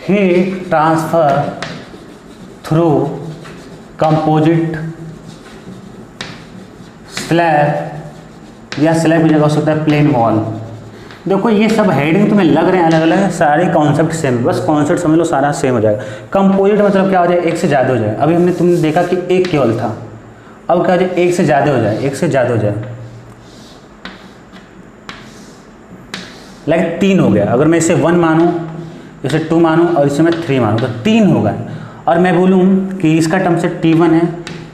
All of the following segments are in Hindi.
Heat transfer through composite slab या स्लैब की जगह हो सकता है प्लेन वॉल। देखो ये सब हेडिंग तुम्हें लग रहे हैं अलग अलग, सारे कॉन्सेप्ट सेम है, बस कॉन्सेप्ट समझ लो सारा सेम हो जाएगा। कंपोजिट मतलब क्या हो जाए, एक से ज़्यादा हो जाए। अभी हमने तुमने देखा कि एक केवल था, अब क्या हो जाए, एक से ज़्यादा हो जाए, एक से ज़्यादा हो जाए। लाइक 3 हो गया, अगर मैं इसे 1 मानूँ, इसे 2 मानूँ और इसे मैं 3 मानूँ तो 3 होगा। और मैं बोलूँ कि इसका टर्म से T1 है,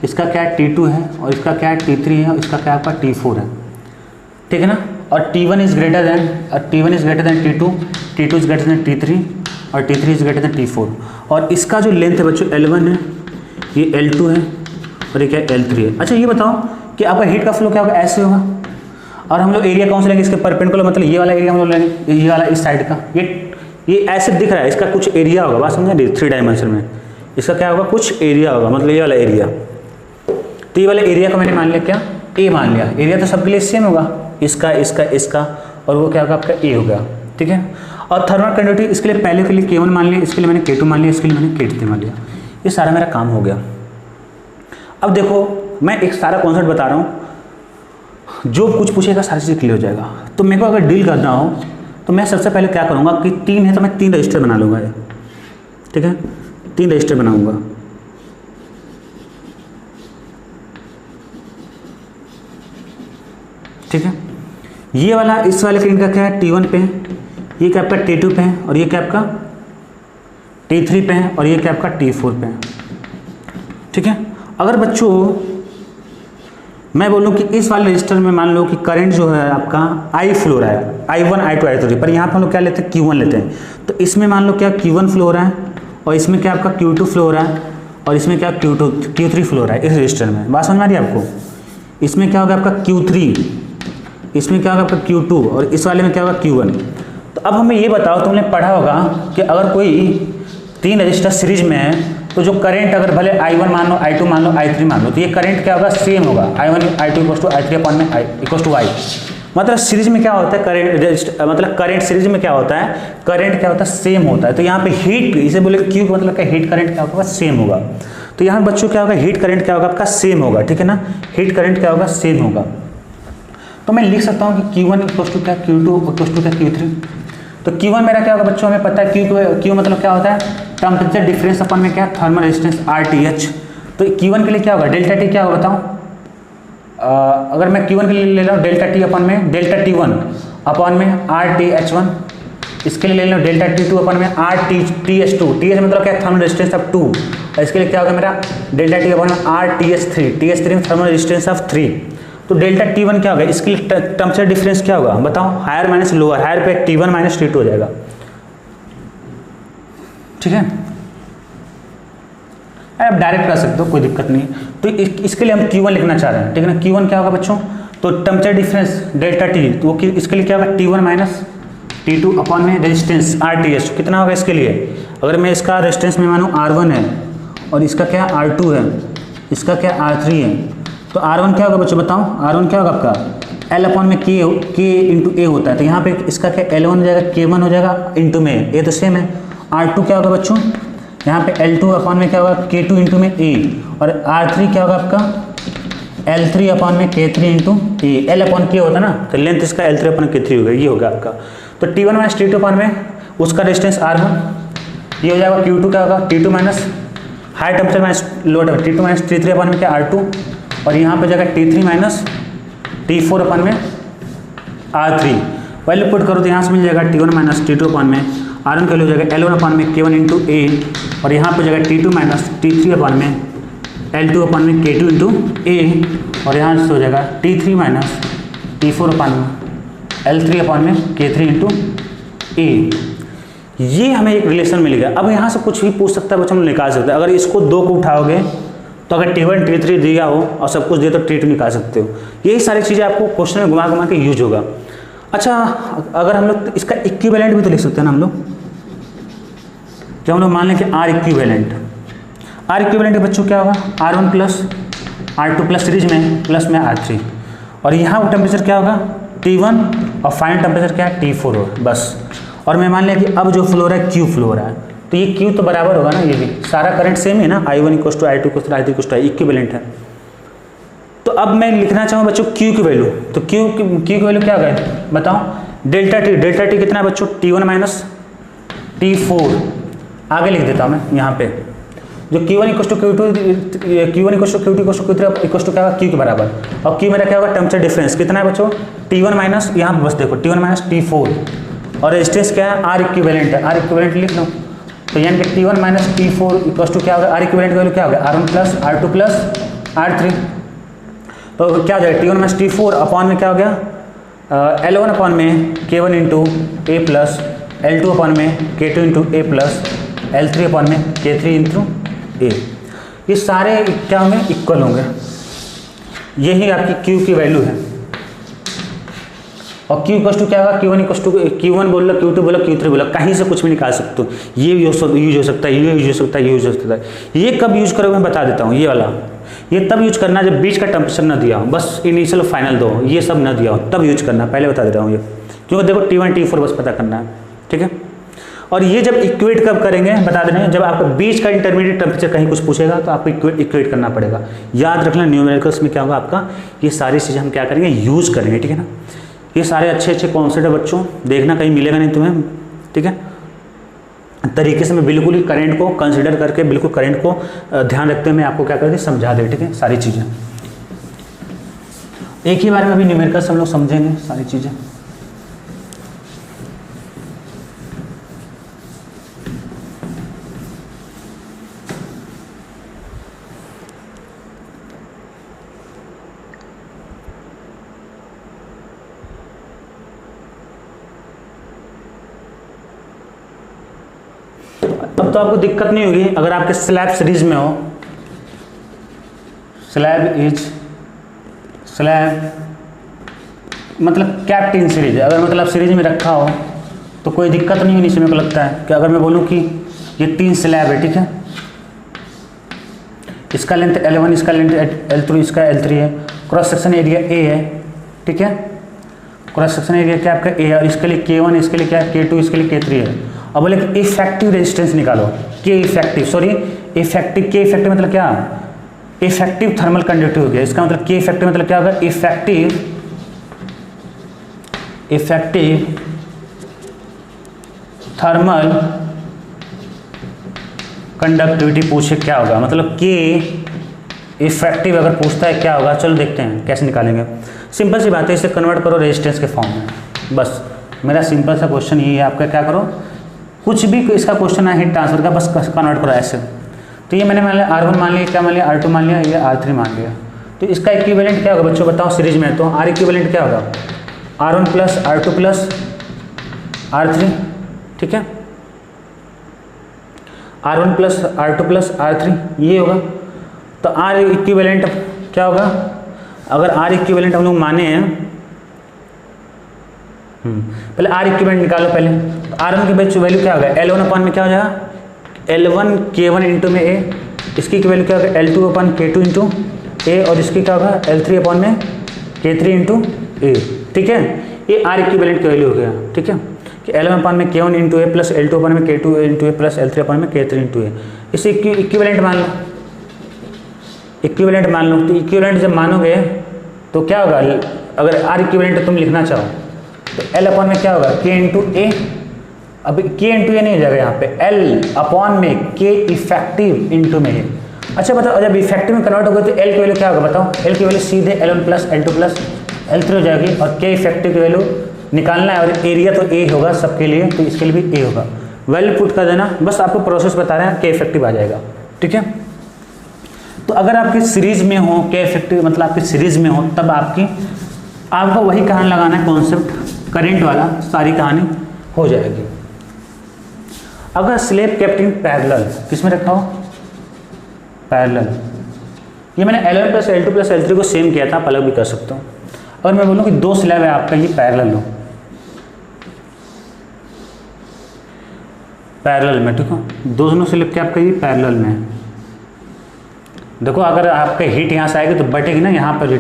इसका क्या है T2 है, और इसका क्या है T3 है, और इसका क्या आपका T4 है, ठीक है ना। और T1 is greater than T2, T2 is greater than T3 और T3 is greater than T4। और इसका जो लेंथ है बच्चों L1 है, ये L2 है और ये क्या L3 है। अच्छा ये बताओ कि आपका हीट का फ्लो क्या होगा, ऐसे होगा। और हम लोग एरिया कौन सा लेंगे, इसके परपेंडिकुलर, मतलब ये वाला एरिया हम लोग लेंगे, ये वाला इस साइड का, ये ऐसे दिख रहा है, इसका कुछ एरिया होगा, बात समझे, 3 डायमेंशन में इसका क्या होगा, कुछ एरिया होगा, मतलब ये वाला एरिया। तो ये वाला एरिया का मैंने मान लिया क्या, ए मान लिया। एरिया तो सबके लिए सेम होगा, इसका इसका इसका, और वो क्या होगा आपका ए हो गया, ठीक है। और थर्मल कंडक्टिविटी इसके लिए पहले के लिए K1 मान लिया, इसके लिए मैंने K2 मान लिया, इसके लिए मैंने K3 मान लिया। ये सारा मेरा काम हो गया। अब देखो मैं एक सारा कॉन्सेप्ट बता रहा हूँ, जो कुछ पूछेगा सारी चीज़ क्लियर हो जाएगा। तो मेरे को अगर डील करना हो तो मैं सबसे पहले क्या करूँगा कि 3 है तो मैं 3 रजिस्टर बना लूँगा, ये ठीक है, 3 रजिस्टर बनाऊँगा। ठीक है, ये वाला इस वाले फ्रेंड का क्या है T1 पे है, ये क्या आपका T2 पे है, और ये क्या आपका T3 पे है, और ये क्या आपका T4 पे है, ठीक है। अगर बच्चों मैं बोलूँ कि इस वाले रजिस्टर में मान लो कि करंट जो है आपका I फ्लो रहा है, I1 I2 I3, पर यहाँ पर हम लोग क्या लेते हैं, Q1 लेते हैं। तो इसमें मान लो क्या Q1 फ्लो हो रहा है, और इसमें क्या आपका Q2 फ्लो हो रहा है, और इसमें क्या Q3 फ्लो हो रहा है इस रजिस्टर में। बात समझ में आ रही है आपको। इसमें क्या होगा आपका Q3, इसमें क्या होगा आपका Q2, और इस वाले में क्या होगा Q1। तो अब हमें ये बताओ, तुमने पढ़ा होगा कि अगर कोई 3 रजिस्टर सीरीज में है तो जो करंट अगर भले I1 मान लो, I2 मान लो, I3 मान लो, तो ये करंट क्या होगा, सेम होगा, I1 I2 equal to I3 upon में इक्वल टू I। मतलब सीरीज में क्या होता है, करंट मतलब करंट सीरीज में क्या होता है, करंट क्या होता है, सेम होता है। तो यहाँ पे हीट, इसे बोले Q मतलब क्या, हीट करंट क्या होगा, सेम होगा। तो यहाँ बच्चों क्या होगा, हीट करंट क्या होगा आपका, सेम होगा, ठीक है ना। हीट करंट क्या होगा, सेम होगा। तो मैं लिख सकता हूँ कि Q1 इक्वल टू क्या, Q2 इक्वल टू क्या, Q3। तो Q1 मेरा क्या होगा बच्चों, हमें पता है Q मतलब क्या होता है, टेम्परेचर डिफरेंस अपन में क्या, थर्मल रेजिस्टेंस RTH। तो Q1 के लिए क्या होगा, डेल्टा T क्या होगा बताओ। अगर मैं Q1 के लिए ले लूँ डेल्टा T अपन में डेल्टा T1 अपन में RTH1, इसके लिए ले लो डेल्टा T2 अपन में RTH2, TH मतलब क्या, थर्मल रेजिस्टेंस ऑफ 2, और इसके लिए क्या होगा मेरा डेल्टा T अपन में RTH3, TH3 में थर्मल रेजिस्टेंस ऑफ 3। तो डेल्टा T1 क्या होगा, इसके लिए टेम्परेचर डिफरेंस क्या होगा बताओ, हायर माइनस लोअर, हायर पे T1 माइनस T2 हो जाएगा, ठीक है। आप डायरेक्ट कर सकते हो, कोई दिक्कत नहीं। तो इसके लिए हम Q1 लिखना चाह रहे हैं, ठीक है ना। Q1 क्या होगा बच्चों, तो टेम्परेचर डिफरेंस डेल्टा T, तो इसके लिए क्या होगा T1 माइनस T2 अपॉन में रेजिस्टेंस RTH कितना होगा इसके लिए। अगर मैं इसका रेजिस्टेंस में मानूँ R1 है, और इसका क्या R2 है, इसका क्या R3 है, तो R1 क्या होगा बच्चों बताओ, R1 क्या होगा आपका L अपॉन में K इंटू A होता है। तो यहाँ पे इसका क्या L1 हो जाएगा, K1 हो जाएगा इंटू में A, तो सेम है। R2 क्या होगा बच्चों, यहाँ पे L2 अपॉन में क्या होगा K2 इंटू में A, और R3 क्या होगा आपका L3 अपॉन में K3 into A। L upon K होता है ना, तो लेंथ इसका L3 अपॉन K3 होगा, ये होगा आपका। तो T1 माइनस T2 अपॉन में उसका रेजिस्टेंस R1, ये हो जाएगा Q2 क्या होगा T2 minus high temperature minus low temperature T2 minus T3 upon में क्या R2, और यहाँ पे जाएगा T3 माइनस T4 अपॉन में R3। वैल्यू पुट करो तो यहाँ से मिल जाएगा T1 माइनस T2 अपॉन में R1 का हो जाएगा L1 अपॉन में K1 इंटू A, और यहाँ पे जाएगा T2 माइनस T3 अपॉन में L2 अपॉन में K2 इंटू A, और यहाँ से हो जाएगा T3 माइनस T4 अपॉन में L3 अपॉन में K3 इंटू A। ये हमें एक रिलेशन मिल गया। अब यहाँ से कुछ भी पूछ सकता है बच्चों, हम निकाल सकते हैं। अगर इसको 2 को उठाओगे तो अगर T1 T3 दिया हो और सब कुछ दिए तो T2 निकाल सकते हो। यही सारी चीज़ें आपको क्वेश्चन में घुमा घुमा के यूज होगा। अच्छा, अगर हम लोग इसका इक्विवेलेंट भी तो लिख सकते हैं ना हम लोग, जब हम लोग मान लें कि R इक्विवेलेंट बच्चों क्या होगा, R1 plus R2 plus series में प्लस में R3, और यहाँ वो टेम्परेचर क्या होगा T1, और फाइनल टेम्परेचर क्या है T4 हो बस। और मैं मान लिया कि अब जो फ्लो हो रहा है Q फ्लो हो रहा है, तो ये Q तो बराबर होगा ना, ये भी सारा करंट सेम है ना, I1 equal to I2 equal to I3 equal to I, equivalent है। तो अब मैं लिखना चाहूँ बच्चों Q की वैल्यू, तो Q की वैल्यू क्या गए बताओ, डेल्टा टी कितना है बच्चों, T1 माइनस T4। आगे लिख देता हूँ मैं यहाँ पे, जो Q1 equal to Q2 Q1 equal to Q2 equal to Q3 equal to क्या होगा, Q के बराबर। और Q मेरा क्या होगा, टेम्परेचर डिफरेंस कितना है बच्चों, T1 माइनस, यहाँ पे बस देखो T1 माइनस T4, और रेजिस्टेंस क्या है, R इक्विवेलेंट है, R इक्विवेलेंट लिख लो। तो यानी कि T1 minus T4 equal to क्या होगा, R इक्विवेलेंट की वैल्यू क्या होगा, R1 plus R2 plus R3। तो क्या हो जाएगा, T1 माइनस T4 अपॉन में क्या हो गया, L1 अपॉन में K1 इंटू ए प्लस L2 अपॉन में K2 इंटू ए प्लस L3 अपॉन में K3 इंटू ए। ये सारे क्या होंगे, इक्वल होंगे। यही आपकी Q की वैल्यू है। और Q इक्वल टू क्या होगा, Q1 इक्वल टू Q1 बोल लो, Q2 बोलो, Q3 बोलो, कहीं से कुछ भी निकाल सकते हो। ये यूज हो सकता है, ये यूज हो सकता है, ये यूज हो सकता है। ये कब यूज करोगे मैं बता देता हूँ, ये वाला ये तब यूज करना जब बीच का टेम्परेचर ना दिया हो, बस इनिशियल और फाइनल दो, ये सब ना दिया हो तब यूज करना, पहले बता देता हूँ ये, क्योंकि देखो T1 T4 बस पता करना है, ठीक है। और ये जब इक्वेट कब करेंगे बता दे रहे हैं, जब आपका बीच का इंटरमीडिएट टेम्परेचर कहीं कुछ पूछेगा तो आपको इक्वेट करना पड़ेगा। याद रखना न्यूमेरिकल्स में क्या होगा आपका, ये सारी चीज़ें हम क्या करेंगे, यूज करेंगे, ठीक है ना। ये सारे अच्छे अच्छे कॉन्सेप्ट है बच्चों, देखना कहीं मिलेगा नहीं तुम्हें, ठीक है। तरीके से मैं बिल्कुल ही करंट को कंसिडर करके, बिल्कुल करंट को ध्यान रखते हुए मैं आपको क्या करके समझा दे, ठीक है। सारी चीज़ें एक ही बार में अभी न्यूमेरिकल्स हम लोग समझेंगे सारी चीज़ें। अब तो आपको दिक्कत नहीं होगी अगर आपके स्लैब सीरीज में हो, स्लैब मतलब कैप्टिन सीरीज, अगर मतलब सीरीज में रखा हो तो कोई दिक्कत नहीं होनी चाहिए। मेरे को लगता है कि अगर मैं बोलूँ कि ये 3 स्लैब है, ठीक है, इसका लेंथ L1, इसका लेंथ L3, इसका L3 है, क्रॉस सेक्शन एरिया A है, ठीक है, क्रॉस सेक्शन एरिया क्या आपका A है, और इसके लिए K1, इसके लिए क्या है K2, इसके लिए K3 है। अब बोले कि इफेक्टिव रेजिस्टेंस निकालो, के इफेक्टिव मतलब क्या, इफेक्टिव थर्मल कंडक्टिव हो गया, इसका मतलब के इफेक्टिव मतलब क्या होगा, इफेक्टिव थर्मल कंडक्टिविटी पूछे क्या होगा, मतलब के इफेक्टिव अगर पूछता है क्या होगा। चलो देखते हैं कैसे निकालेंगे। सिंपल सी बात है, इसे कन्वर्ट करो रेजिस्टेंस के फॉर्म में, बस मेरा सिंपल सा क्वेश्चन यही है आपका, क्या करो, कुछ भी इसका क्वेश्चन है हीट ट्रांसफर का, बस कन्वर्ट करो ऐसे। तो ये मैंने मान लिया R1 मान लिया, क्या मान लिया, R2 मान लिया, ये R3 मान लिया। तो इसका इक्विवेलेंट क्या होगा बच्चों बताओ, सीरीज में तो R इक्विवेलेंट क्या होगा, R1 plus R2 plus R3, ठीक है, R1 plus R2 plus R3 ये होगा। तो R इक्विवेलेंट क्या होगा, अगर R इक्विवेलेंट हम लोग माने हैं, पहले R इक्विवेलेंट निकालो पहले। तो R1 की वैल्यू क्या होगा, L1 अपॉन में क्या हो जाएगा, L1 K1 इंटू में A, इसकी वैल्यू क्या होगा L2 upon K2 into A, और इसकी क्या होगा L3 अपॉन में K3 इंटू A, ठीक है। ये R इक्विवेलेंट की वैल्यू हो गया, ठीक है, कि L1 अपॉन में K1 into A plus L2 upon में K2 into A plus L3 upon में K3 इंटू A। इसे इक्विवेलेंट मान लो, इक्विवेलेंट मान लो। तो इक्विवेलेंट जब मानोगे तो क्या होगा, अगर R इक्विवेलेंट तुम लिखना चाहो तो L अपॉन में क्या होगा K इंटू A, अब K इंटू A नहीं हो जाएगा यहाँ पे, L अपॉन में K इफेक्टिव इंटू में A। अच्छा बताओ, जब इफेक्टिव में कन्वर्ट होगा तो L की वैल्यू क्या होगा बताओ, L की वैल्यू सीधे L1 plus L2 plus L3 हो जाएगी, और K इफेक्टिव की वैल्यू निकालना है, और एरिया तो A होगा सबके लिए, तो इसके लिए भी A होगा। वैल्यू पुट कर देना, बस आपको प्रोसेस बता रहे हैं, K इफेक्टिव आ जाएगा, ठीक है। तो अगर आपकी सीरीज में हो K इफेक्टिव मतलब आपकी सीरीज में हो, तब आपको वही कहानी लगाना है, कॉन्सेप्ट करंट वाला, सारी कहानी हो जाएगी। अगर स्लैब कैप्टिन पैरेलल किस में रखा हो, पैरेलल, ये मैंने L1 plus L2 plus L3 को सेम किया था, आप अलग भी कर सकते हो। अगर मैं बोलूँ कि 2 स्लैब है आपका, ये पैरेलल हो, पैरेलल में, ठीक हो, दोनों स्लैब के आपका ये पैरेलल में है। देखो अगर आपका हीट यहाँ से आएगी तो बटेगी ना यहाँ पर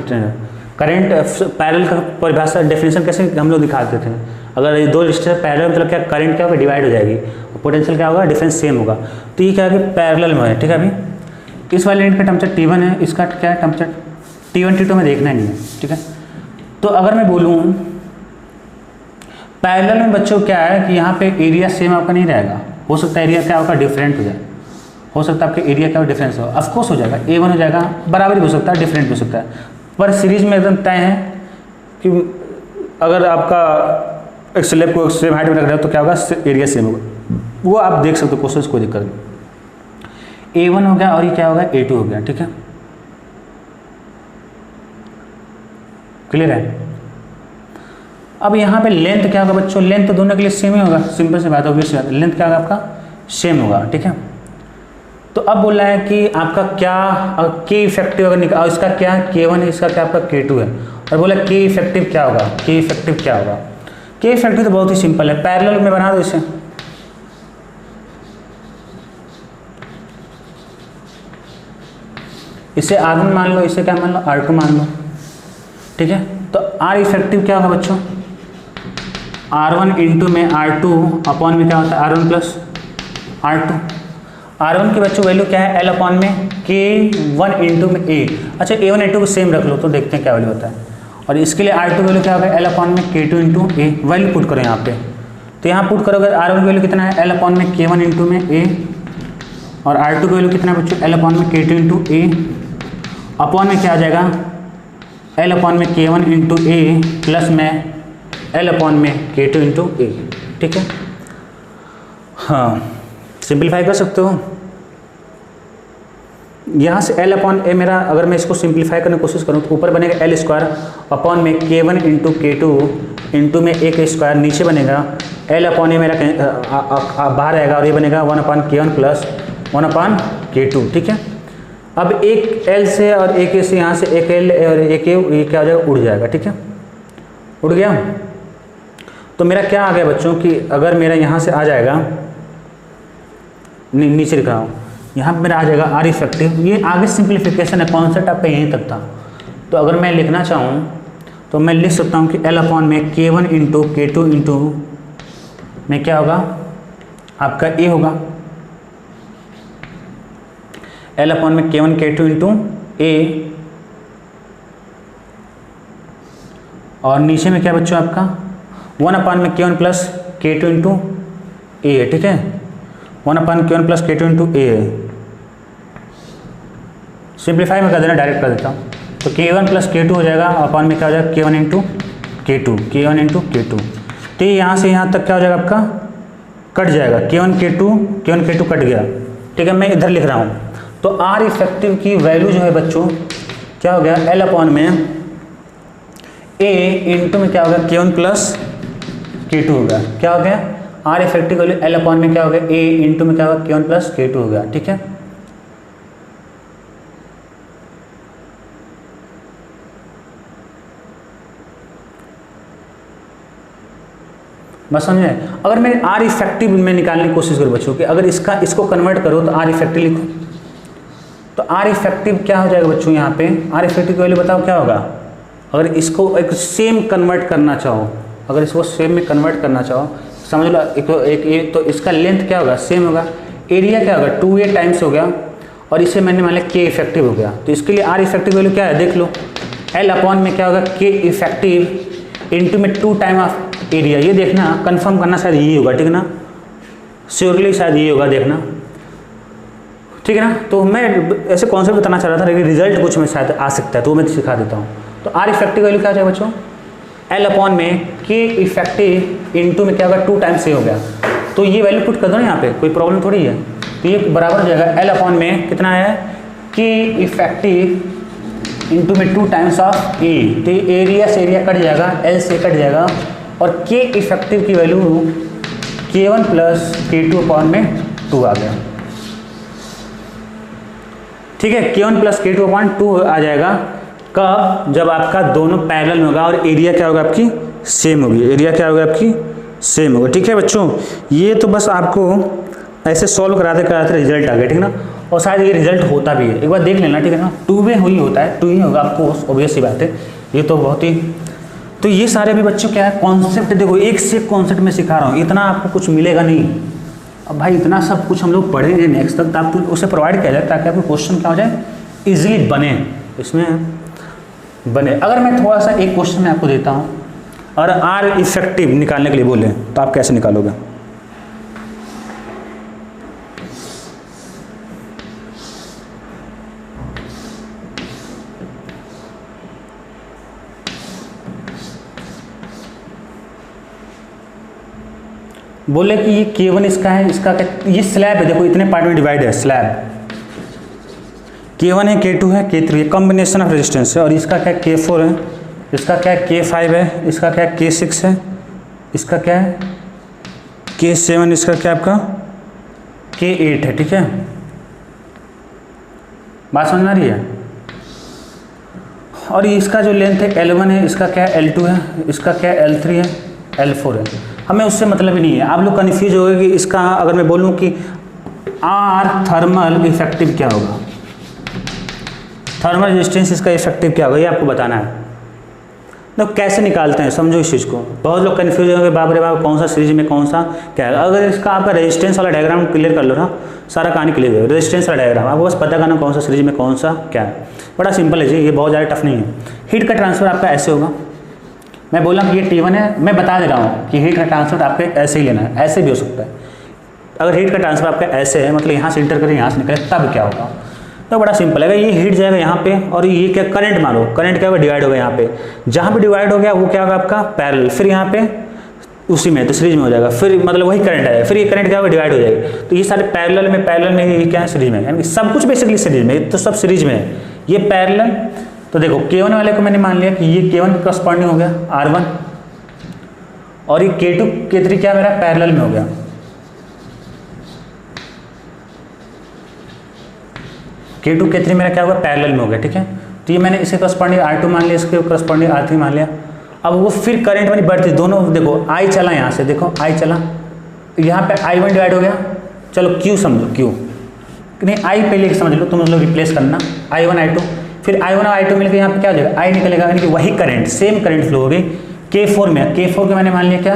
करंट। पैरेलल का परिभाषा डेफिनेशन कैसे हम लोग दिखाते थे, अगर ये 2 रेजिस्टर पैरेलल मतलब क्या, करंट क्या होगा, डिवाइड हो जाएगी, पोटेंशियल क्या होगा, डिफरेंस सेम होगा। तो ये क्या है कि पैरेलल में है, ठीक है। अभी इस वाले लाइन का टेम्परेचर T1 है, इसका क्या है टेम्परेचर T1 T2 में देखना नहीं है, ठीक है। तो अगर मैं बोलूँ पैरेलल में बच्चों क्या है कि यहाँ पे एरिया सेम आपका नहीं रहेगा, हो सकता है एरिया क्या होगा डिफरेंट हो जाए, हो सकता है आपके एरिया क्या डिफरेंस हो, ऑफकोर्स हो जाएगा, A1 हो जाएगा, बराबर भी हो सकता है, डिफरेंट भी हो सकता है, पर सीरीज में एकदम तय है कि अगर आपका एक स्लैब को सेम हाइट में रख रहे हो तो क्या होगा, एरिया सेम होगा। वो आप देख सकते हो क्वेश्चन, कोई दिक्कत नहीं। A1 हो गया और ये क्या होगा A2 हो गया, ठीक है, क्लियर है। अब यहाँ पे लेंथ क्या होगा बच्चों, लेंथ तो दोनों के लिए सेम ही होगा, सिंपल सी बात है, ऑब्वियस बात है, लेंथ क्या होगा आपका सेम होगा, ठीक है। तो अब बोल रहा है कि आपका क्या के इफेक्टिव अगर निकाल, इसका क्या K1 है, इसका क्या आपका K2 है, और बोला के इफेक्टिव क्या होगा, के इफेक्टिव क्या होगा। के इफेक्टिव तो बहुत ही सिंपल है, पैरेलल में बना दो इसे, इसे R1 मान लो, इसे क्या मान लो R2 मान लो, ठीक है। तो R इफेक्टिव क्या होगा बच्चों, R1 इंटू में R2 अपॉन में क्या होता है R1 प्लस R2। R1 की बच्चों वैल्यू क्या है L अपॉन में K1 इंटू में A। अच्छा A1 A2 को सेम रख लो तो देखते हैं क्या वैल्यू होता है। और इसके लिए R2 वैल्यू क्या होगा L अपॉन में K2 into A, value put करो यहाँ पे। तो यहाँ पुट करोगे R1 की वैल्यू कितना है L अपॉन में K1 इंटू में A, और R2 की वैल्यू कितना है बच्चों L अपॉन में K2 इंटू A, अपॉन में क्या आ जाएगा L अपॉन में K1 इंटू A प्लस में L अपॉन में K2 इंटू A, ठीक है। हाँ सिंप्लीफाई कर सकते हो यहाँ से L अपॉन A मेरा, अगर मैं इसको सिंप्लीफाई करने की कोशिश करूँ तो ऊपर बनेगा L स्क्वायर अपॉन में K1 इंटू K2 इंटू में A का स्क्वायर, नीचे बनेगा L अपॉन A मेरा बाहर आएगा और ये बनेगा 1 upon K1 plus 1 upon K2, ठीक है। अब एक L से और एक A से, यहाँ से एक L और एक A, ये क्या हो जाएगा उड़ जाएगा, ठीक है, उड़ गया। तो मेरा क्या आ गया बच्चों कि अगर मेरा यहाँ से आ जाएगा, नीचे लिख रहा हूँ, यहाँ पर मेरा आ जाएगा R इफेक्टिव। ये आगे सिंप्लीफिकेशन है, कॉन्सेप्ट आपका यहीं तक था। तो अगर मैं लिखना चाहूँ तो मैं लिख सकता हूँ कि L अपॉन में K1 इंटू K2 इंटू में क्या होगा आपका A होगा, L अपॉन में K1 K2 इंटू A, और नीचे में क्या बच्चों आपका 1 अपॉन में K1 plus K2 into A, ठीक है, 1 upon K1 plus K2 into A। Simplify में कर देना, डायरेक्ट कर देता हूँ। तो K1 प्लस K2 हो जाएगा, अपॉन में क्या हो जाएगा K1 into K2, K1 into K2। तो यहाँ से यहाँ तक क्या हो जाएगा आपका कट जाएगा, K1 K2 कट गया, ठीक है। मैं इधर लिख रहा हूँ तो R इफेक्टिव की वैल्यू जो है बच्चों क्या हो गया L अपॉन में A इंटू में क्या हो गया K1 प्लस K2 हो गया, क्या हो गया R effective value L upon में क्या हो गया A इंटू में क्या होगा K1 प्लस K2 हो गया, ठीक है। बस समझे। अगर मैं R इफेक्टिव में निकालने की कोशिश करूँ बच्चों कि अगर इसको कन्वर्ट करो तो R इफेक्टिव लिखो, तो R इफेक्टिव क्या हो जाएगा बच्चों, यहाँ पे R इफेक्टिव की वैल्यू बताओ क्या होगा। अगर इसको एक सेम कन्वर्ट करना चाहो, अगर इसको सेम में कन्वर्ट करना चाहो, समझ लो एक तो इसका लेंथ क्या होगा सेम होगा, एरिया क्या होगा 2A टाइम्स हो गया, और इसे मैंने मान लिया K इफेक्टिव हो गया। तो इसके लिए R इफेक्टिव वैल्यू क्या है देख लो, L अपॉन में क्या होगा K इफेक्टिव इंटू में 2 टाइम ऑफ एरिया। ये देखना कंफर्म करना, शायद यही होगा, ठीक है ना, श्योरली शायद यही होगा, देखना, ठीक है ना। तो मैं ऐसे कॉन्सेप्ट बताना चाह रहा था, लेकिन रिजल्ट कुछ में शायद आ सकता है, तो मैं सिखा देता हूँ। तो R इफेक्टिव वैल्यू क्या हो जाएगा बच्चों, L अपॉन में K इफेक्टिव इंटू में क्या होगा 2 टाइम्स A हो गया। तो ये वैल्यू पुट कर दो ना, यहाँ पे कोई प्रॉब्लम थोड़ी है। तो ये बराबर हो जाएगा L अपॉन में कितना है K इफेक्टिव इंटू में 2 टाइम्स ऑफ A। तो एरिया से एरिया कट जाएगा, L से कट जाएगा, और K इफेक्टिव की value K1 plus K2 upon में 2 आ गया, ठीक है। K1 प्लस K2 अपॉन 2 आ जाएगा कब, जब आपका दोनों पैरेलल होगा और एरिया क्या होगा आपकी सेम होगी, एरिया क्या होगा आपकी सेम होगा, ठीक है बच्चों। ये तो बस आपको ऐसे सॉल्व कराते कराते रिजल्ट आ गया, ठीक है ना, और शायद ये रिजल्ट होता भी है, एक बार देख लेना, ठीक है ना। 2 वे ही होता है, 2 ही होगा आपको, ऑब्वियस सी बात है, ये तो बहुत ही। तो ये सारे भी बच्चों क्या है कॉन्सेप्ट, देखो एक से कॉन्सेप्ट में सिखा रहा हूँ, इतना आपको कुछ मिलेगा नहीं, अब भाई इतना सब कुछ हम लोग पढ़ेंगे नेक्स्ट तक, तो आपको उसे प्रोवाइड किया जाए ताकि आपको क्वेश्चन क्या हो जाए, इजीली बने इसमें बने। अगर मैं थोड़ा सा एक क्वेश्चन मैं आपको देता हूँ, और आर इफेक्टिव निकालने के लिए बोले तो आप कैसे निकालोगे? बोले कि ये K1 इसका है, इसका क्या, ये स्लैब है, देखो इतने पार्ट में डिवाइड है स्लैब। K1 है, K2 है, K3 है, कॉम्बिनेशन ऑफ रेजिस्टेंस है। और इसका क्या K4 है, इसका क्या K5 है, इसका क्या K6 है, इसका क्या है K7, इसका क्या आपका K8 है। ठीक है, बात समझ आ रही है? और इसका जो लेंथ है L1 है, इसका क्या L2 है, इसका क्या L3 है, L4 है। हमें उससे मतलब ही नहीं है। आप लोग कन्फ्यूज हो गए कि इसका अगर मैं बोलूँ कि आर थर्मल इफेक्टिव क्या होगा, थर्मल रेजिस्टेंस इसका इफेक्टिव क्या होगा, ये आपको बताना है। तो कैसे निकालते हैं समझो इस चीज़ को। बहुत लोग कन्फ्यूज हो गए, बाप रे बाप कौन सा सीरीज में कौन सा क्या है। अगर इसका आपका रेजिस्टेंस वाला डायग्राम क्लियर कर लो ना, सारा कहानी क्लियर हो जाएगा। रेजिस्टेंस वाला डायग्राम आपको बस पता करना कौन सा सीरीज में कौन सा क्या है, बड़ा सिंपल है जी, ये बहुत ज़्यादा टफ नहीं है। हीट का ट्रांसफर आपका ऐसे होगा, मैं बोला कि ये T1 है, मैं बता दे रहा हूँ कि हीट का ट्रांसफर आपके ऐसे ही लेना है, ऐसे भी हो सकता है। अगर हीट का ट्रांसफर आपका ऐसे है, मतलब यहाँ से इंटर करें यहाँ से निकले, तब क्या होगा? तो बड़ा सिंपल है, ये हीट जाएगा यहाँ पे, और ये क्या करंट मानो, करंट क्या होगा, डिवाइड होगा यहाँ पे। जहाँ पे डिवाइड हो गया वो क्या होगा आपका पैरेलल, फिर यहाँ पे उसी में तो सीरीज में हो जाएगा, फिर मतलब वही करंट आएगा, फिर ये करंट क्या होगा, डिवाइड हो जाएगी। तो ये सारे पैरेलल में ये क्या है, सीरीज में, यानी सब कुछ बेसिकली सीरीज में, तो सब सीरीज में है। ये पैरेलल, तो देखो K1 वाले को मैंने मान लिया कि ये K1 के करस्पॉन्डिंग हो गया R1, और ये K2 K3 क्या मेरा पैरेलल में हो गया। K2 K3 मेरा क्या होगा, पैरेलल में हो गया। ठीक है, तो ये मैंने इसके करस्पॉन्डिंग R2 मान लिया, इसके करस्पॉन्डिंग R3 मान लिया। अब वो फिर करंट वाली बढ़ती, दोनों देखो I चला, यहाँ से देखो I चला, यहाँ पे I1 डिवाइड हो गया, चलो Q समझो, Q नहीं I पहले समझ लो, तुम लोग रिप्लेस करना I1 I2, फिर I1 और I2 मिलकर यहाँ पे क्या हो जाएगा, I निकलेगा, यानी कि वही करंट, सेम करंट फ्लो हो गई। K4 में, K4 के मैंने मान लिया क्या,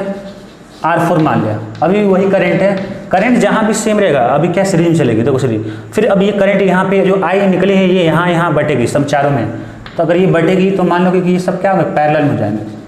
R4 मान लिया, अभी वही करंट है, करंट जहाँ भी सेम रहेगा, अभी क्या सीरीज में चलेगी, देखो सीरीज। फिर अब ये करंट यहाँ पे जो I निकली है, ये यहाँ बटेगी सब चारों में, तो अगर ये बटेगी तो मान लो कि ये सब क्या होगा, पैरेलल में हो जाएंगे।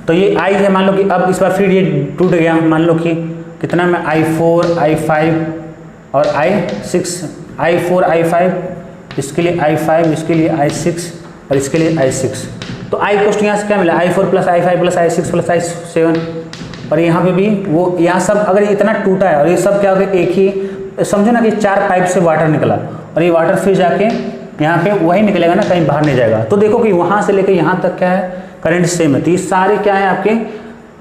तो ये I है, मान लो कि अब इस बार फिर ये टूट गया, मान लो कि कितना में I4 I5 और I6, I4 I5, इसके लिए I5, इसके लिए I6 और इसके लिए I6। तो I कोष्ट यहाँ से क्या मिला, I4 plus I5 plus I6 plus I7, और यहाँ पे भी वो, यहाँ सब अगर इतना टूटा है और ये सब क्या हो गया, एक ही समझो ना कि 4 पाइप से वाटर निकला, और ये वाटर फिर जाके यहाँ पे वही निकलेगा ना, कहीं बाहर नहीं जाएगा। तो देखो कि वहाँ से लेकर यहाँ तक क्या है, करंट सेम है। तो ये सारे क्या है आपके,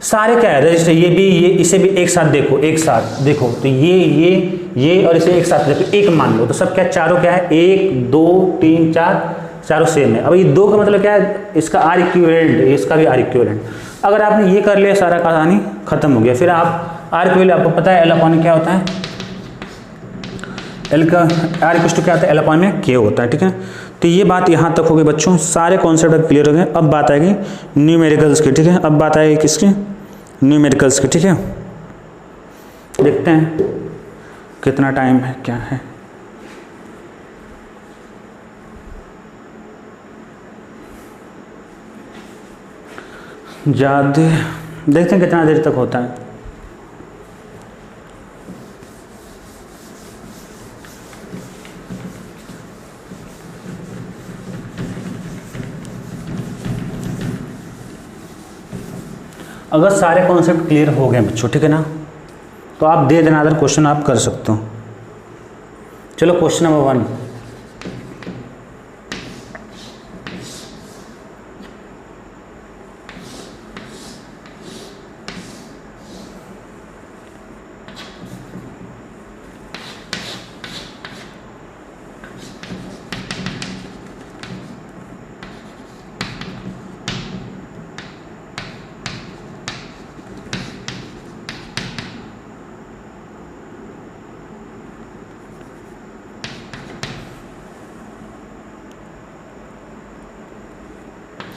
सारे क्या है रजिस्टर, ये भी, ये इसे भी एक साथ देखो, एक साथ देखो, तो ये और इसे एक साथ देखो, एक मान लो, तो सब क्या, चारों क्या है, 1 2 3 4, चारों सेम है। अब ये 2 का मतलब क्या है, इसका आर इक्विवेलेंट, इसका भी आर इक्विवेलेंट। अगर आपने ये कर लिया, सारा कहानी खत्म हो गया। फिर आप आर इक्विवेलेंट, आपको पता है एल अपॉन क्या होता है, एल का आर इक्वल टू क्या होता है, एल अपॉन में के होता है। ठीक है, तो ये बात यहाँ तक हो गई बच्चों, सारे कॉन्सेप्ट क्लियर हो गए। अब बात आएगी न्यूमेरिकल्स की। ठीक है, अब बात आएगी किसकी, न्यूमेरिकल्स की। ठीक है, देखते हैं कितना टाइम है, क्या है। ज़्यादा देखते हैं कितना देर तक होता है। अगर सारे कॉन्सेप्ट क्लियर हो गए बच्चों, ठीक है ना, तो आप दे देना, अदर क्वेश्चन आप कर सकते हो। चलो क्वेश्चन नंबर 1,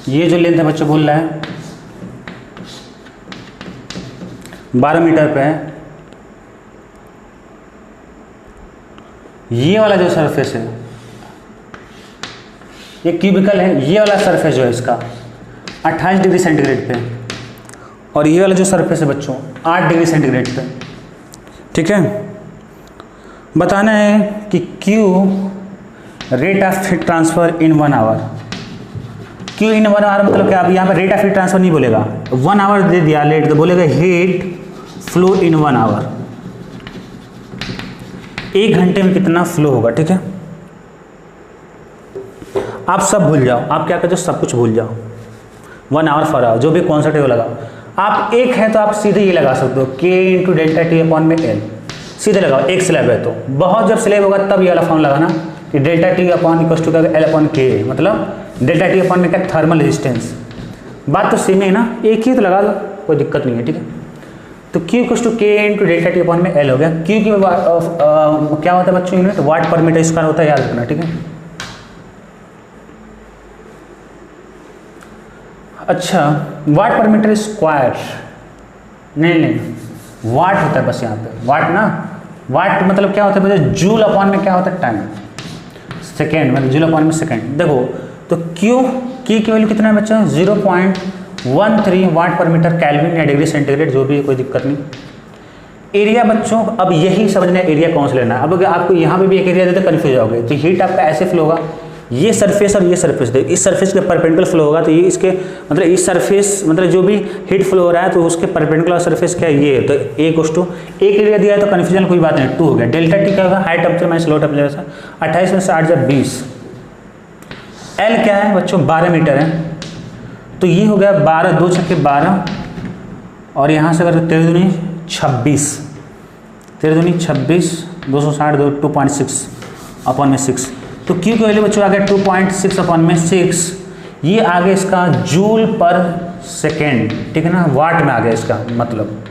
ये जो लेंथ है बच्चों बोल रहा है 12 मीटर पे है। ये वाला जो सरफेस है ये क्यूबिकल है, ये वाला सरफेस जो है इसका 28 डिग्री सेंटीग्रेड पे, और ये वाला जो सरफेस है बच्चों 8 डिग्री सेंटीग्रेड पे। ठीक है, बताना है कि Q rate of heat transfer in 1 hour. Q in 1 hour मतलब क्या, अब यहाँ पर रेट ऑफ हीट ट्रांसफर नहीं बोलेगा, 1 आवर दे दिया लेट, तो बोलेगा हीट फ्लो इन 1 आवर, 1 घंटे में कितना फ्लो होगा। ठीक है, आप सब भूल जाओ, आप क्या करते हो सब कुछ भूल जाओ, 1 आवर फॉर आवर जो भी कॉन्सेप्ट है वो लगाओ। आप एक है तो आप सीधे ये लगा सकते हो K into delta T upon में L, सीधे लगाओ। एक स्लैब है तो बहुत जब स्लैब होगा तब ये वाला फॉर्म लगाना कि delta T upon equal to L upon K, मतलब डेल्टा टी अपॉन में क्या थर्मल रेजिस्टेंस। बात तो सेम है ना, एक ही तो लगा दो, कोई दिक्कत नहीं है। ठीक है, तो Q equal to K into delta T upon में L हो गया। Q की क्या होता है बच्चों यूनिट, वाट पर मीटर स्क्वायर होता है, याद रखना। ठीक है, अच्छा वाट पर मीटर स्क्वायर नहीं, वाट होता है बस यहाँ पे, वाट ना, वाट मतलब क्या होता है बच्चों, जूल अपॉन में क्या होता है टाइम, सेकेंड मतलब जूल अपॉन में सेकेंड। देखो तो Q की वैल्यू कितना है बच्चों, 0.13 वाट पर मीटर केल्विन या डिग्री सेंटीग्रेड, जो भी है कोई दिक्कत नहीं। एरिया बच्चों अब यही समझना है एरिया कौन सा लेना है। अब अगर आपको यहाँ पे भी एक एरिया देते कन्फ्यूज होगे, तो हीट आपका ऐसे फ्लो होगा, ये सरफेस और ये सरफेस दे, इस सरफेस के परपेंडिकुलर फ्लो होगा, तो ये इसके मतलब इस सरफेस मतलब जो भी हीट फ्लो हो रहा है तो उसके परपेंडिकुलर सरफेस क्या है, ये तो एक एरिया दिया है तो कन्फ्यूजन कोई बात नहीं, 2 हो गया। डेल्टा टी क्या होगा, high temperature minus low temperature, 28 में से 8 जब 20। एल क्या है बच्चों, 12 मीटर है, तो ये हो गया 12, 2 छक्के 12, और यहाँ से अगर 13 दूनी 26, 13 दूनी 26, 260 2.6 अपॉन में 6, तो Q की वैल्यू बच्चों आ गया 2.6 अपॉन में 6, ये आ गया इसका जूल पर सेकेंड। ठीक है ना, वाट में आ गया इसका मतलब।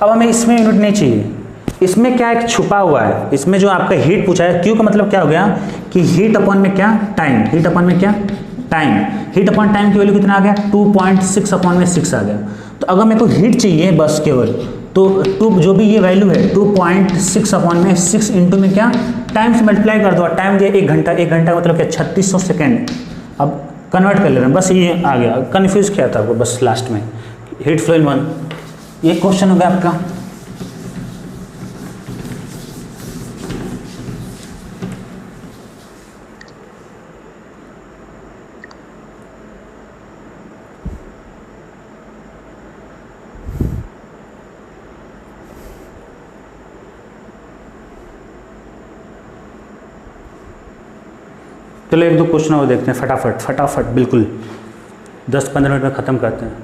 अब हमें इसमें यूनिट नहीं चाहिए, इसमें क्या एक छुपा हुआ है, इसमें जो आपका हीट पूछा है Q का मतलब क्या हो गया कि हीट अपॉन में क्या टाइम, हीट अपॉन में क्या टाइम, हीट अपॉन टाइम की वैल्यू कितना आ गया 2.6 अपॉन में 6 आ गया। तो अगर मेरे को हीट चाहिए बस केवल, तो 2 जो भी ये वैल्यू है 2.6 अपॉन में 6 इंटू में क्या टाइम से मल्टीप्लाई कर दो, टाइम दिया 1 घंटा, 1 घंटा मतलब क्या 3600 सेकेंड। अब कन्वर्ट कर ले रहे हैं, बस ये आ गया, कन्फ्यूज किया था आपको बस लास्ट में। हीट फ्लो इन 1, ये क्वेश्चन हो गया आपका। चलो 1-2 क्वेश्चन और देखते हैं फटाफट बिल्कुल 10-15 मिनट में ख़त्म करते हैं।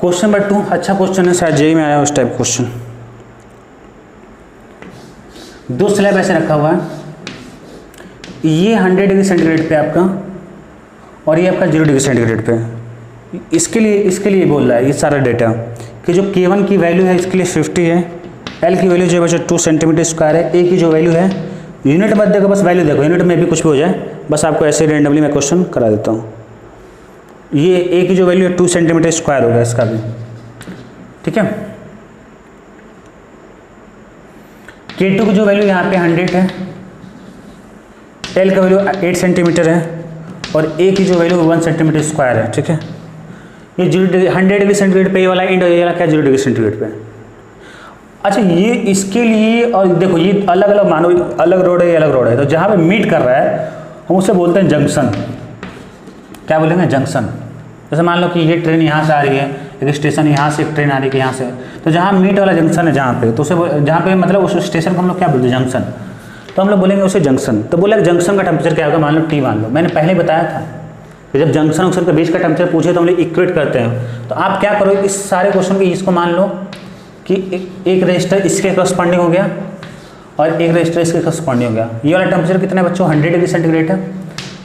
क्वेश्चन नंबर 2 अच्छा क्वेश्चन है, शायद जेईई में आया उस टाइप क्वेश्चन। 2 स्लैब ऐसे रखा हुआ है, ये 100 डिग्री सेंटीग्रेड पे आपका, और ये आपका 0 डिग्री सेंटीग्रेड पे। इसके लिए बोल रहा है ये सारा डेटा कि जो K1 की वैल्यू है इसके लिए 50 है, L की वैल्यू जो है बच्चों 2 सेंटीमीटर स्क्वायर है, A की जो वैल्यू है, यूनिट मत देखो बस वैल्यू देखो, यूनिट में भी कुछ भी हो जाए, बस आपको ऐसे रेंडमली मैं क्वेश्चन करा देता हूँ। ये A की जो वैल्यू है 2 सेंटीमीटर स्क्वायर होगा इसका भी। ठीक है, K2 की जो वैल्यू यहाँ पे 100 है, L का वैल्यू 8 सेंटीमीटर है, और A की जो वैल्यू 1 सेंटीमीटर स्क्वायर है। ठीक है, ये 100 डिग्री सेंटीग्रेड पे ये वाला इंड, ये वाला क्या 0 डिग्री सेंटीग्रेड पे। अच्छा ये इसके लिए, और देखो ये अलग अलग मानो, अलग रोड है, ये अलग रोड है, तो जहाँ पे मीट कर रहा है हम उसे बोलते हैं जंक्शन। क्या बोलेंगे, जंक्शन। जैसे मान लो कि ये ट्रेन यहाँ से आ रही है, एक स्टेशन यहाँ से, एक ट्रेन आ रही है यहाँ से, तो जहाँ मीट वाला जंक्शन है जहाँ पे, तो उसे जहाँ पे मतलब उस स्टेशन को हम लोग क्या बोलते हैं, जंक्शन, तो हम लोग बोलेंगे उसे जंक्शन। तो बोले जंक्शन का टेम्परेचर क्या होगा, मान लो T मान लो, मैंने पहले बताया था कि जब जंक्शन वंक्शन के बीच का टेम्परेचर पूछे तो हम लोग इक्वेट करते हैं। तो आप क्या करो, इस सारे क्वेश्चन के इसको मान लो कि एक रजिस्टर इसके करस्पॉन्डिंग हो गया और एक रजिस्टर इसके करस्पॉन्डिंग हो गया। ये वाला टेम्परेचर कितना है बच्चों, 100 डिग्री सेंटीग्रेड है,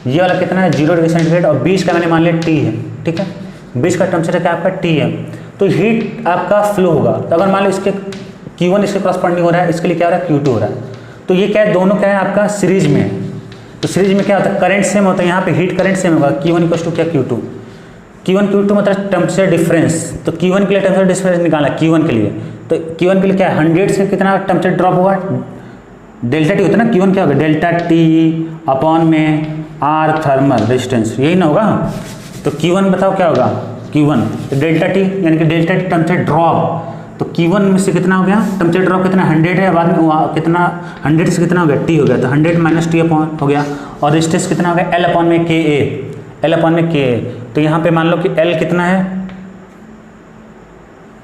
ये वाला कितना है 0 डिग्री सेंटीग्रेड, और बीच का मैंने मान लिया T है। ठीक है, बीच का टेम्परेचर क्या आपका T है, तो हीट आपका फ्लो होगा। तो अगर मान लो इसके Q1 इसके क्रॉसपोंडिंग हो रहा है, इसके लिए क्या हो रहा है Q2 हो रहा है। तो ये क्या है, दोनों क्या है आपका सीरीज में है। तो सीरीज में क्या होता है, करंट सेम होता है, यहाँ पे हीट करंट सेम होगा, Q1 इक्वल टू क्या Q2। Q1 Q2 मतलब टेम्परेचर डिफरेंस, तो Q1 के लिए टेम्परेचर डिफरेंस निकालना Q1 के लिए, तो Q1 के लिए क्या है 100 से कितना टेम्परेचर ड्रॉप होगा, डेल्टा टी होता है ना, Q1 क्या होगा डेल्टा टी अपॉन में आर थर्मल रेजिस्टेंस, यही ना होगा। तो Q1 बताओ क्या होगा, Q1 डेल्टा टी यानी कि डेल्टा टी टेम्परेचर ड्रॉप, तो Q1 में से कितना हो गया टेम्परेचर ड्रॉप कितना 100 है, बाद में कितना 100 से कितना हो गया टी हो गया, तो 100 माइनस टी अपॉन हो गया, और रेजिस्टेंस कितना हो गया एल अपॉन में के ए, एल अपॉन में के ए। तो यहाँ पे मान लो कि एल कितना है,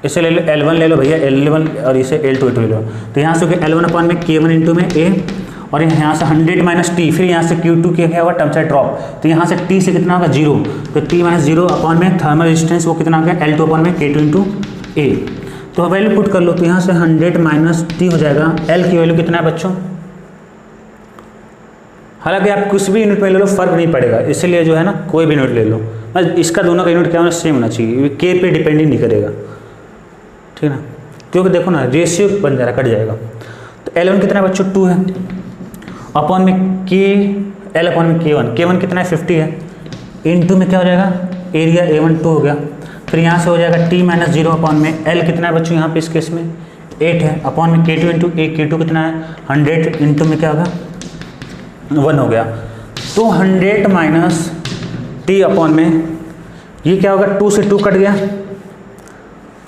इसे ले लो L1 ले लो भैया, L1 और इसे L2 ले लो, तो यहाँ से हो गया L1 अपॉन में K1 इंटू में A, और यहाँ से 100 माइनस टी, फिर यहाँ से Q2 क्या होगा टेम्परेचर ड्रॉप, तो यहाँ से T से कितना होगा 0, तो T माइनस 0 अपॉन में थर्मल रेजिस्टेंस वो कितना हो गया L2 अपॉन में K2 इंटू A। तो वैल्यू पुट कर लो, तो यहाँ से 100 माइनस टी हो जाएगा, L की वैल्यू कितना है बच्चों, हालांकि आप कुछ भी यूनिट में ले लो फर्क नहीं पड़ेगा, इसलिए जो है ना कोई भी यूनिट ले लो, बस इसका दोनों का यूनिट क्या होना सेम होना चाहिए, के पे डिपेंड ही नहीं करेगा, ठीक है ना, क्योंकि देखो ना रेशियो बन जा रहा कट जाएगा। तो L1 कितना है बच्चों 2 है, अपॉन में के L अपॉन में K1 कितना है 50 है, इनटू में क्या हो जाएगा एरिया A1 2 हो गया, फिर यहाँ से हो जाएगा T माइनस 0 अपॉन में L कितना है बच्चों यहाँ पे इस केस में 8 है, अपॉन में K2 इंटू A, K2 कितना है 100 इंटू में क्या होगा 1 हो गया, तो 100 माइनस टी अपॉन में ये क्या होगा 2 से 2 कट गया,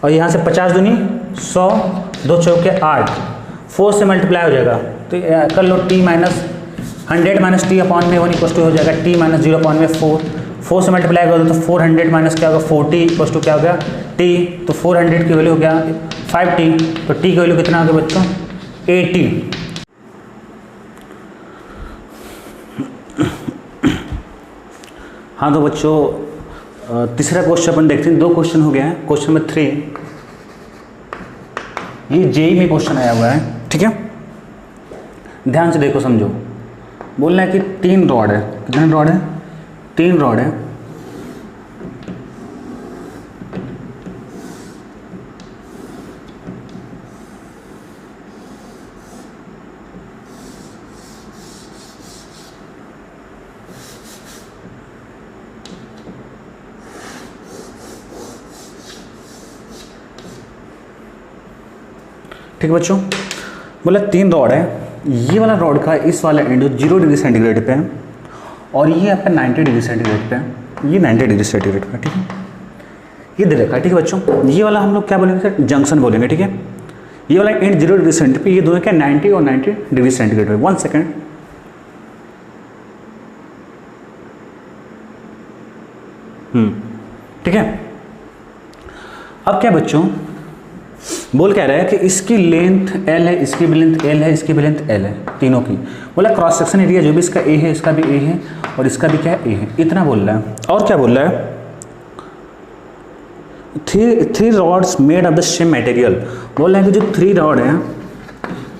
और यहाँ से 50 दूनी 100, 2 चौके 8, 4 से मल्टीप्लाई हो जाएगा, तो कर लो T minus 100 minus T upon में 1 इक्वल टू हो जाएगा टी माइनस 0 अपॉन में 4 से मल्टीप्लाई कर दो तो 400 माइनस क्या होगा 40 इक्वल टू क्या हो गया टी, तो 400 की वैल्यू हो गया 5t, तो टी की वैल्यू कितना हो गया बच्चों 80। हाँ तो बच्चों तीसरा क्वेश्चन अपन देखते हैं, 2 क्वेश्चन हो गया है। क्वेश्चन नंबर 3 ये जेई में क्वेश्चन आया हुआ है, ठीक है, ध्यान से देखो समझो। बोलना है कि 3 रॉड है, कितने रॉड है 3 रॉड है, ठीक है बच्चों। बोला 3 रॉड है, ये वाला रॉड का इस वाला एंड 0 डिग्री सेंटीग्रेड पे है, और ये आपका 90 डिग्री सेंटीग्रेड पे है, ये 90 डिग्री सेंटीग्रेड पे है, ठीक है, ये दे रखा है, ठीक है बच्चों। ये वाला हम लोग क्या बोलेंगे सर जंक्शन बोलेंगे, ठीक है। ये वाला एंड 0 डिग्री सेंटीग्रेड पे, ये दोनों क्या 90 और 90 डिग्री सेंटीग्रेड पे। 1 सेकेंड, ठीक है। अब क्या बच्चों बोल क्या रहा है कि इसकी लेंथ L है, इसकी भी लेंथ L है, इसकी भी लेंथ L है, तीनों की। बोला क्रॉस सेक्शन एरिया जो भी इसका A है, इसका भी A है, और इसका भी क्या है A है, इतना बोल रहा है। और क्या बोल रहा है, three rods made of the same material. बोल रहा है कि जो 3 रॉड है,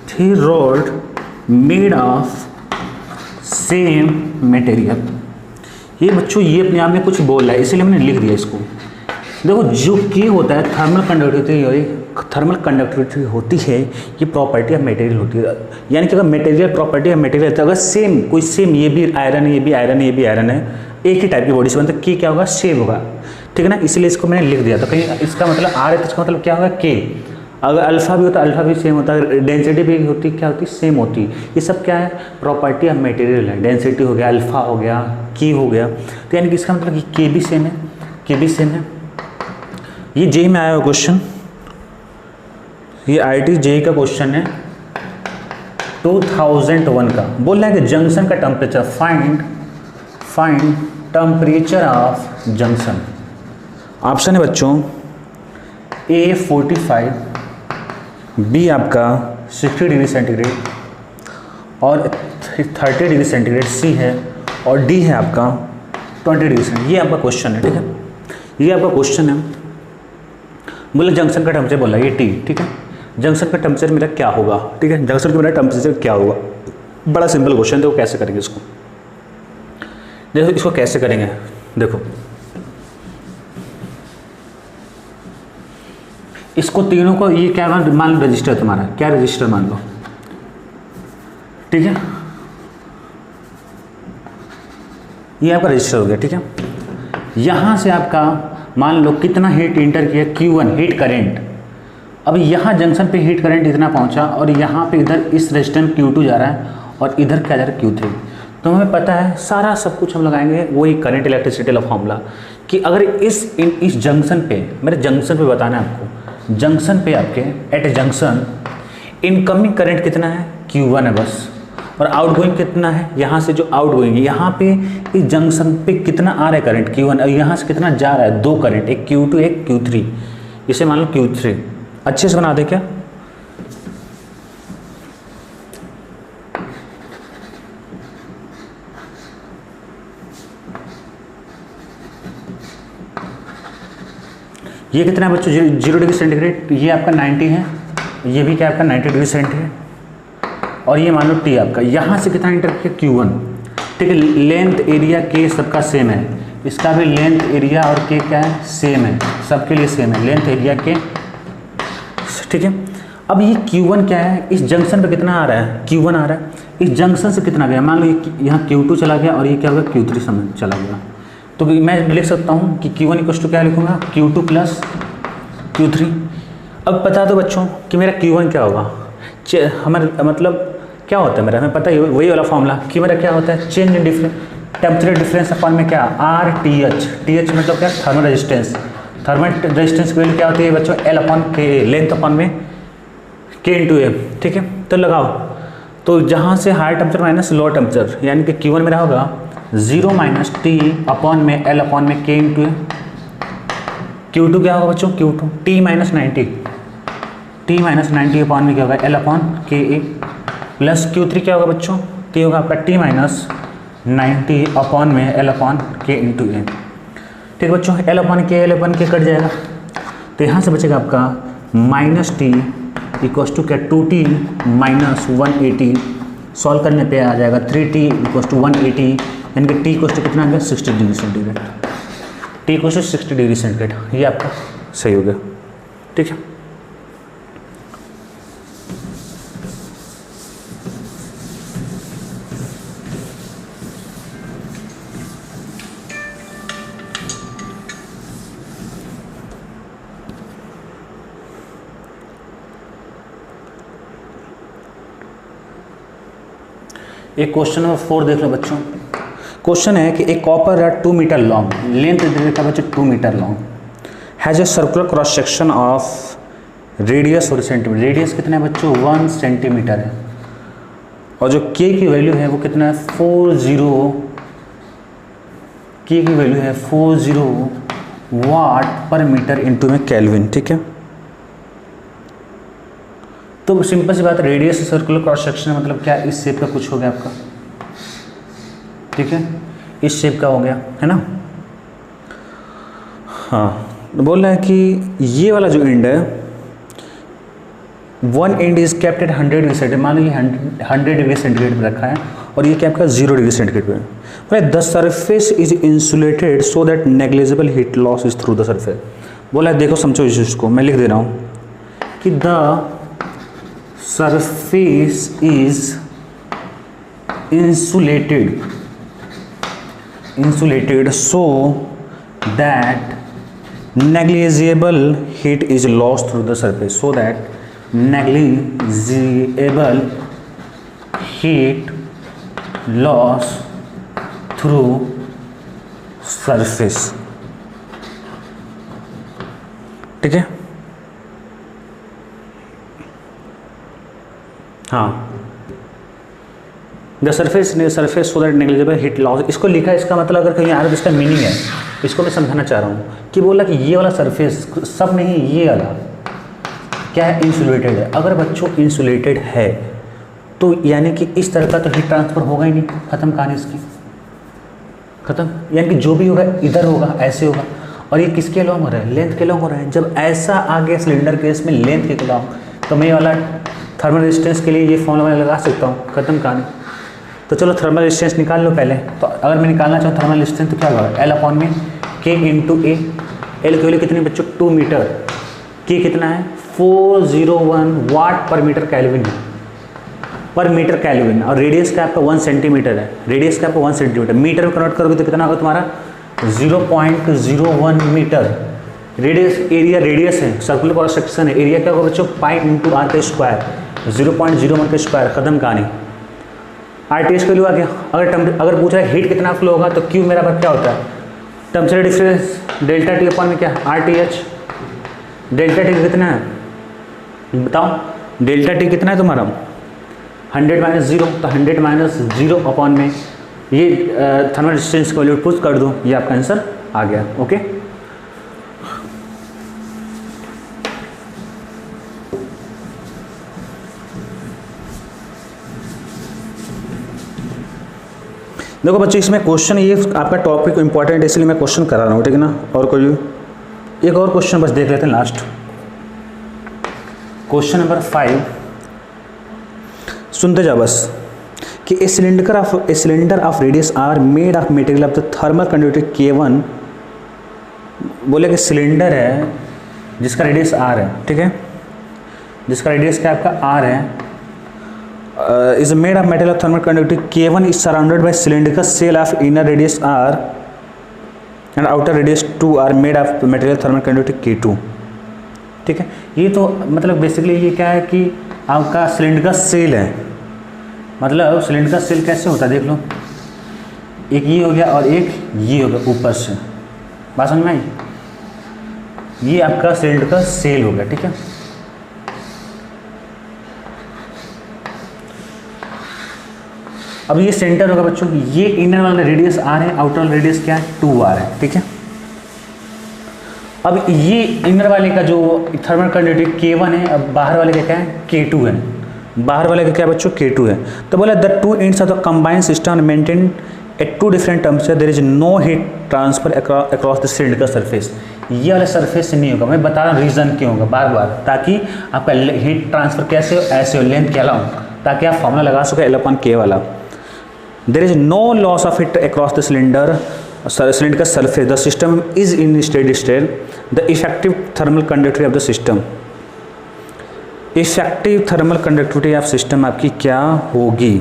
3 rod made of same material. ये बच्चों ये अपने आप में कुछ बोल रहा है, इसीलिए मैंने लिख दिया इसको। देखो जो के होता है थर्मल कंडक्टिविटी होती है, ये प्रॉपर्टी ऑफ मटेरियल होती है। यानी कि अगर मटेरियल प्रॉपर्टी ऑफ मटेरियल तो अगर सेम कोई सेम, ये भी आयरन है, ये भी आयरन है, ये भी आयरन है, एक ही टाइप की बॉडी से बनता है, के क्या होगा सेम होगा, ठीक है ना। इसलिए इसको मैंने लिख दिया। तो कहीं इसका मतलब आर है तो इसका मतलब क्या होगा के। अगर अल्फा भी होता है अल्फा भी सेम होता है, डेंसिटी भी होती क्या होती सेम होती। ये सब क्या है प्रॉपर्टी ऑफ मटेरियल है। डेंसिटी हो गया, अल्फा हो गया, की हो गया, तो यानी कि इसका मतलब कि के भी सेम है, के भी सेम है। ये जेई में आया हुआ क्वेश्चन, ये आईटी जेई का क्वेश्चन है 2001 का। बोल रहा है कि जंक्शन का temperature, find temperature of junction. Option है बच्चों A 45, बी आपका 60 डिग्री सेंटीग्रेड और 30 डिग्री सेंटीग्रेड, सी है, और डी है आपका 20 डिग्री सेंटीग्रेड। ये आपका क्वेश्चन है, ठीक है, ये आपका क्वेश्चन है। बोला जंक्शन का टेम्परेचर बोला ये टी, ठीक है, जंक्शन का टेम्परेचर मेरा क्या होगा, ठीक है, जंक्शन का मेरा टेम्परेचर क्या होगा। बड़ा सिंपल क्वेश्चन है, देखो कैसे करेंगे इसको। देखो इसको कैसे करेंगे, देखो इसको तीनों को ये क्या मान लो रजिस्टर तुम्हारा, क्या रजिस्टर मान लो, ठीक है, ये आपका रजिस्टर हो गया, ठीक है। यहाँ से आपका मान लो कितना हीट इंटर किया, Q1 हीट करंट। अब यहाँ जंक्शन पे हीट करंट इतना पहुँचा और यहाँ पे इधर इस रेजिस्टेंस Q2 जा रहा है और इधर क्या जा रहा है Q3। तो हमें पता है सारा सब कुछ हम लगाएंगे वही करंट इलेक्ट्रिसिटी वाला फॉर्मूला कि अगर इस जंक्शन पे, मेरे जंक्शन पे बताना है आपको, जंक्शन पे आपके at a junction incoming current कितना है, Q1 है बस, और आउटगोइंग कितना है, यहाँ से जो आउटगोइंग है, यहाँ पे इस जंक्शन पे कितना आ रहा है करंट Q1 और यहाँ से कितना जा रहा है, दो करंट, एक Q2 एक Q3, इसे मान लो Q3। अच्छे से बना दे क्या, ये कितना है बच्चों, 0 डिग्री सेंटीग्रेड, ये आपका 90 है, ये भी क्या आपका 90 डिग्री सेंटीग्रेड, और ये मान लो T आपका, यहाँ से कितना इंटर किया Q1, ठीक है। लेंथ एरिया के सबका सेम है, इसका भी लेंथ एरिया और के क्या है, सेम है, सबके लिए सेम है लेंथ एरिया के, ठीक है। अब ये Q1 क्या है, इस जंक्शन पे कितना आ रहा है, Q1 आ रहा है, इस जंक्शन से कितना गया, मान लो ये यहाँ Q2 चला गया और ये क्या होगा Q3 समझ चला गया। तो मैं लिख सकता हूँ कि Q1 इक्वल टू क्या लिखूँगा, Q2 प्लस Q3। अब बता दो बच्चों कि मेरा Q1 क्या होगा, हमारा मतलब क्या होता है मेरा, हमें पता ही वही वाला फॉर्मूला कि मेरा क्या होता है, change in temperature difference upon में क्या, RTH, TH मतलब क्या, थर्मल रेजिस्टेंस, थर्मल रेजिस्टेंस की वैल्यू क्या होती है बच्चों, L अपॉन के, लेंथ अपॉन में K इंटू ए, ठीक है। तो लगाओ, तो जहाँ से high temperature minus low temperature, यानी कि Q1 मेरा होगा 0 माइनस T अपॉन में L अपॉन में K इंटू ए। Q2 क्या होगा बच्चों, Q2 T माइनस 90 अपॉन में क्या होगा, L अपॉन के ए, प्लस Q3 क्या होगा बच्चों, T होगा आपका T माइनस 90 अपॉन में L अपॉन के इंटू ए, ठीक है बच्चों। L अपॉन के कट जाएगा, तो यहाँ से बचेगा आपका माइनस T इक्वस टू क्या, 2T माइनस 180, सॉल्व करने पे आ जाएगा 3T इक्वस टू 180, यानी कि T इक्वस टू कितना आ गया, 60 degree centigrade, T equals to 60 degree centigrade, ये आपका सही हो गया, ठीक है। एक क्वेश्चन नंबर 4 देख लो बच्चों। क्वेश्चन है कि एक copper rod 2 metre long, length देखा बच्चों 2 metre long, has a circular cross section of radius और सेंटीमीटर, रेडियस कितना है बच्चों 1 सेंटीमीटर है, और जो के की वैल्यू है वो कितना है 40, के की वैल्यू है 40 वाट पर मीटर इंटू में केल्विन, ठीक है। तो सिंपल सी बात, रेडियस सर्कुलर क्रॉस सेक्शन मतलब क्या, इस शेप का कुछ हो गया आपका, ठीक है, इस शेप का हो गया है ना। हाँ, बोल रहा है कि ये वाला जो एंड है, one and is kept at 100 degree centigrade, मान लो ये 100 डिग्री सेंटीग्रेड में रखा है और ये क्या आपका 0 डिग्री सेंटीग्रेड पे है। The surface is insulated so that negligible heat loss is through the surface. बोला देखो समझो इस चीज़ को, मैं लिख दे रहा हूँ कि the surface is insulated so that negligible heat is lost through the surface, so that negligible heat loss through surface, ठीक है। हाँ, the surface so that negligible heat loss, इसको लिखा है, इसका मतलब अगर कहीं आ रहा है तो इसका मीनिंग है, इसको मैं समझाना चाह रहा हूँ कि बोला कि ये वाला सरफेस सब नहीं, ये वाला क्या है, इंसुलेटेड है। अगर बच्चों इंसुलेटेड है तो यानी कि इस तरह का तो हीट ट्रांसफर होगा ही नहीं, खत्म कहानी इसकी, खत्म। यानी कि जो भी होगा इधर होगा, ऐसे होगा, और ये किसके लॉन्ग हो रहा है, लेंथ के लॉन्ग हो रहा है। जब ऐसा आ गया सिलेंडर केस में लेंथ के लॉन्ग, तो मैं वाला थर्मल रेजिस्टेंस के लिए ये फॉर्मूला मैं लगा सकता हूँ, खत्म कहानी। तो चलो थर्मल रेजिस्टेंस निकाल लो पहले। तो अगर मैं निकालना चाहूँ थर्मल रेजिस्टेंस तो क्या होगा, L अपॉन में K इंटू ए। एल की वैल्यू कितनी बच्चों 2 मीटर, के कितना है 401 वाट पर मीटर केल्विन है, पर मीटर केल्विन। और रेडियस का आपका 1 सेंटीमीटर है, रेडियस का आपका 1 सेंटीमीटर, मीटर में कन्वर्ट करोगे तो कितना होगा तुम्हारा 0.01 मीटर। रेडियस, एरिया रेडियस है, सर्कुलर क्रॉस सेक्शन है, एरिया क्या होगा बच्चों पाई इंटू आर का स्क्वायर, 0.01 का स्क्वायर, खत्म कहानी। आरटीएच का वैल्यू आ गया। अगर पूछ रहा है हीट कितना फ्लो होगा तो क्यू मेरा क्या होता है, temperature difference delta T upon में क्या आरटीएच। डेल्टा टी कितना है बताओ, डेल्टा टी कितना है तुम्हारा 100 माइनस 0, तो 100 माइनस 0 अपॉन में ये थर्मल रेजिस्टेंस का वैल्यू पुट कर दो, ये आपका आंसर आ गया। ओके, देखो बच्चों इसमें क्वेश्चन, ये आपका टॉपिक इंपॉर्टेंट है इसलिए मैं क्वेश्चन करा रहा हूँ, ठीक है ना। और कोई एक और क्वेश्चन बस देख लेते हैं लास्ट, क्वेश्चन नंबर 5, सुनते जाओ बस कि a cylinder of radius R made of material of the thermal conductivity K1। बोले कि सिलेंडर है जिसका रेडियस आर है, ठीक है, जिसका रेडियस क्या आपका आर है, is made of metal of thermal conductivity K1 is surrounded by cylindrical shell of inner radius R and outer radius 2 are made of material thermal conductivity K2। ठीक है, ये तो मतलब बेसिकली ये क्या है कि आपका सिलेंड्रिकल सेल है, मतलब सिलेंड्रिकल सेल कैसे होता है देख लो, एक ये हो गया और एक ये हो गया ऊपर से, बात समझ में आई, ये आपका सिलेंड्रिकल सेल हो गया, ठीक है। अब ये सेंटर होगा बच्चों, ये इनर वाला रेडियस आर है, आउटर वाला रेडियस क्या है 2r है, ठीक है। अब ये इनर वाले का जो थर्मल कंडक्टिविटी K1 है, अब बाहर वाले का क्या है K2 है, बाहर वाले का क्या बच्चों K2 है। तो बोला the two ends of the combined system maintain at two different temperature, there is no heat transfer across the cylindrical surface. ये वाला सरफेस से नहीं होगा, मैं बता रहा हूँ रीज़न क्यों होगा बार बार, ताकि आपका हीट ट्रांसफर कैसे हो, ऐसे हो, लेंथ क्या लाऊँ, ताकि आप फॉर्मूला लगा सको L/K वाला। There is no loss of heat across the cylindrical surface. The system is in steady state. The effective thermal conductivity of the system. Effective thermal conductivity of system आपकी क्या होगी?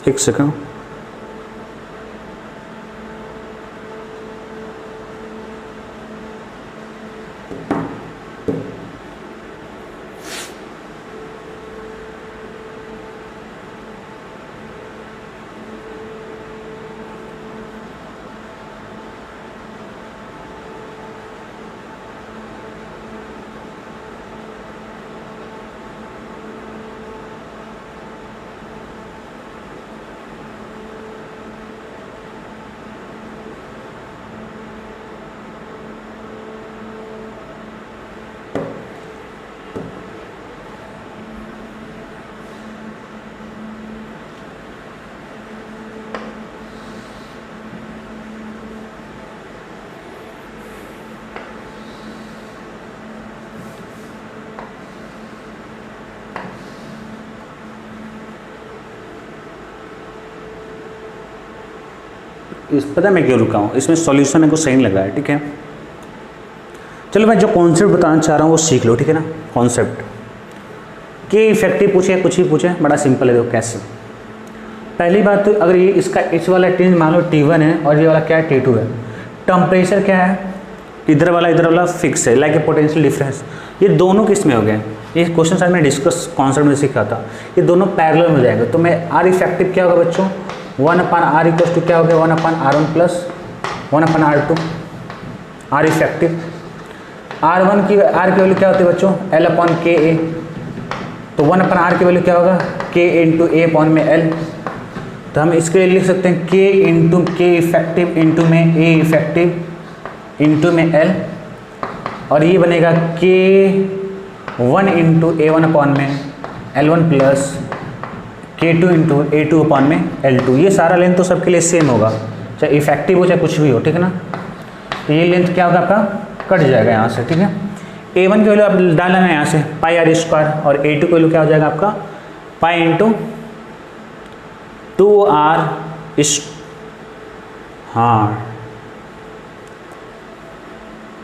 एक सेकंड, इस पता मैं क्यों रुका हूँ, इसमें सॉल्यूशन मेरे को सही नहीं लगा है, ठीक है। चलो मैं जो कॉन्सेप्ट बताना चाह रहा हूँ वो सीख लो, ठीक है ना। कॉन्सेप्ट के इफेक्टिव पूछे कुछ ही पूछे, बड़ा सिंपल है, देखो कैसे। पहली बात तो अगर ये इसका एच वाला टेंज मान लो T1 है और ये वाला क्या है T2 है, टेम्परेचर क्या है, इधर वाला फिक्स है, लाइक ए पोटेंशियल डिफरेंस। ये दोनों किस में हो गए, ये क्वेश्चन शायद मैं डिस्कस कॉन्सेप्ट में सीखा था, ये दोनों पैरेलल में हो जाएंगे। तो मैं आर इफेक्टिव क्या होगा बच्चों 1/r इक्वल टू क्या हो गया 1/r1 plus 1/r2। Are effective R1 की वैल्यू क्या होती है बच्चों L/KA, तो 1/r की वैल्यू क्या होगा K इंटू A अपॉन में L। तो हम इसके लिए लिख सकते हैं K into K effective into में A इफेक्टिव इंटू में L, और ये बनेगा K1 इंटू A1 अपॉन में L1 plus K2 into A2 upon में L2। ये सारा लेंथ तो सबके लिए सेम होगा, चाहे इफेक्टिव हो चाहे कुछ भी हो, ठीक है ना। तो ये लेंथ क्या होगा आपका कट जाएगा यहाँ से, ठीक है। A1 की वैल्यू आप डालना है यहाँ से पाई आर स्क्वायर, और A2 की वैल्यू क्या हो जाएगा आपका पाई इंटू 2r हाँ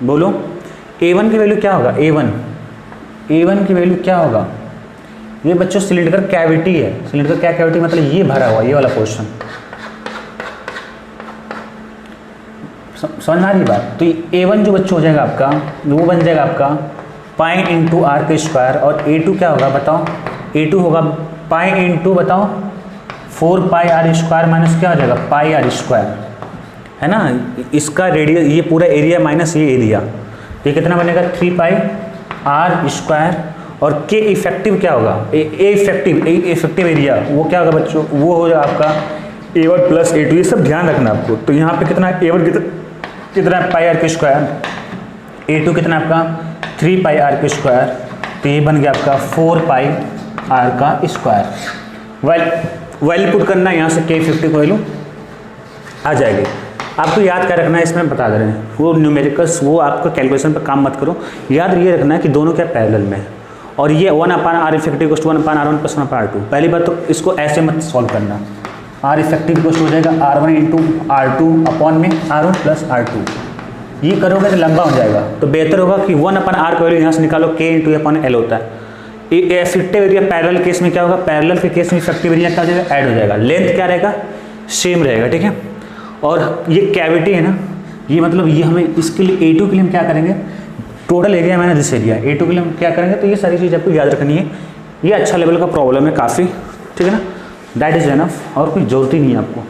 बोलो A1 की वैल्यू क्या होगा, A1 की वैल्यू क्या होगा, ये बच्चों सिलेंडर कैविटी है, सिलेंडर क्या कैविटी मतलब ये भरा हुआ ये वाला पोर्शन, समझ आ रही बात। तो A1 जो बच्चों हो जाएगा आपका वो बन जाएगा आपका पाई इंटू आर का स्क्वायर, और A2 क्या होगा बताओ, A2 होगा पाई इंटू बताओ 4 पाई आर स्क्वायर माइनस क्या हो जाएगा पाई आर स्क्वायर, है ना। इसका रेडियस ये पूरा एरिया माइनस ये एरिया, ये कितना बनेगा 3 पाई आर स्क्वायर, और के इफेक्टिव क्या होगा ए इफेक्टिव एरिया वो क्या होगा बच्चों, वो हो जाएगा आपका A1 प्लस A2, ये सब ध्यान रखना आपको। तो यहाँ पे कितना A1 कितना पाई आर के स्क्वायर, A2 कितना आपका 3 पाई आर के स्क्वायर, तो ये बन गया आपका 4 पाई आर का स्क्वायर। वैल्यू पुट करना है यहाँ से के इफेक्टिव वैल्यू आ जाएगी। आपको याद क्या रखना है इसमें बता दे रहे हैं, वो न्यूमेरिकल्स वो आपको कैलकुलेशन पर काम मत करो, याद ये रखना है कि दोनों क्या पैरेलल में है, और ये 1/r इफेक्टिव = 1/r1 + 1/r2। पहली बात तो इसको ऐसे मत सॉल्व करना, r इफेक्टिव हो जाएगा r1 इंटू r2 अपॉन में r1 प्लस r2, ये करोगे तो लंबा हो जाएगा, तो बेहतर होगा कि 1/r का वैल्यू यहाँ से निकालो, k इंटू अपॉन l होता है। इफेक्टिव एरिया पैरेलल केस में क्या होगा, पैरेलल के केस में इफेक्टिव एरिया क्या हो जाएगा ऐड हो जाएगा, लेंथ क्या रहेगा सेम रहेगा, ठीक है। और ये कैविटी है ना, ये मतलब ये हमें इसके लिए A2 के लिए हम क्या करेंगे, टोटल एरिया मैंने दिस एरिया A2 के लिए हम क्या करेंगे, तो ये सारी चीज़ आपको याद रखनी है, ये अच्छा लेवल का प्रॉब्लम है काफ़ी, ठीक है ना, दैट इज़ एनफ, और कोई ज़रूरत ही नहीं है आपको।